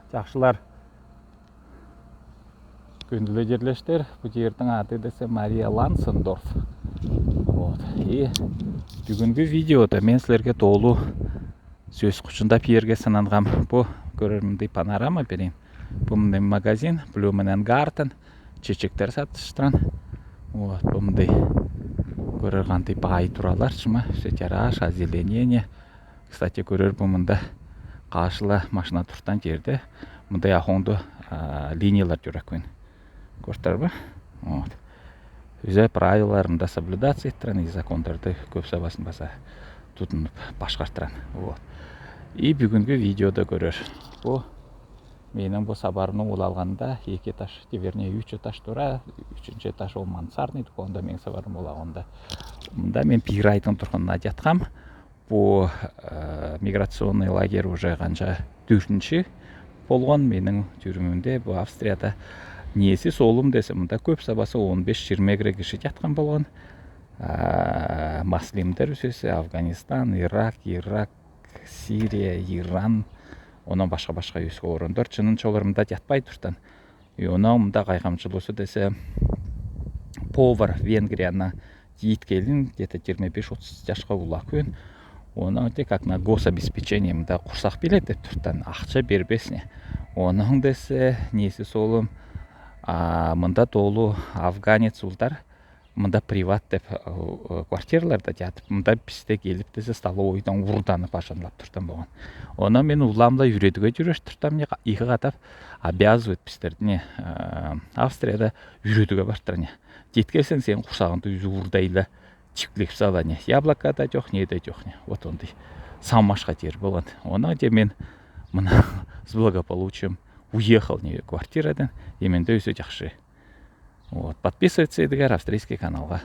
Жақшылар көнділі жерлештер. Бұл жердің аты десе Мария Лансендорф. И бүгінгі видеода мен сілерге толу сөз құшында перге сынанғам. Бұл көрермендей панорама берейін. Бұл мындай магазин Blumen and Garden чечектер сатыштыран. Бұл мындай көрергандай бай туралар шыма. Тираж, озеленение. Кстати, көрер бұл мында қашылы машина тұртан жерде мындай ахоңды линиялар жүрекпен. Көрдіңдер бе? Өзі правиларында соблюдация еттірін, и закондарды көп сабасын баса тұтынып башқарттыран. И бүгінгі видеода көрер. Бұл менің бұл сабарымның ол алғанда 2 этаж, вернее 3 этаж тұра, 3-ші этаж ол мансарный, онда мен сабарым ол алғанда. Мұнда мен 1 айдың тұрғынына жатқам. Бұл миграционный лагерь уже қанша 4-ші болған менің жүрімімде. Бұл Австрияда несі солым десе, мұнда көп сабасы 15-20 кіші жатқан болған. Маслимдер өсесі Афганистан, Ирак, Сирия, Иран, онан башқа өсі орындар. Чынын чоларымда жатпай тұртан. Онан мұнда қайғамшыл өсі десе, повар Венгрияна дейт келін, где-то 25-30 жашқа ұлақ өн. Онан де как на гособеспечение мұнда құрсақ билет деп тұртан, ақша бербесіне. Онан десе, несі солым, мұнда толу афганец ұлдар, мұнда приват деп квартираларда жатып, мұнда бізде келіп десе столовойдан ұрданып ашанлап тұртан болған. Оны мен ұламда үйредіге жүреш тұртам, иғы қатап обязывает біздердіне Австрияда үйредіге баштыране. Жеткелсен сен құрсағынды үзі ұрдайлы чиклеп салане. Яблока да жоқ, не да жоқ. Вот ондай самашқа тер болған. Оны де мен мұна с благополучием уехал не квартирадан, и мен да өсі жақшы. Подписывайтся едігер австрийский каналға.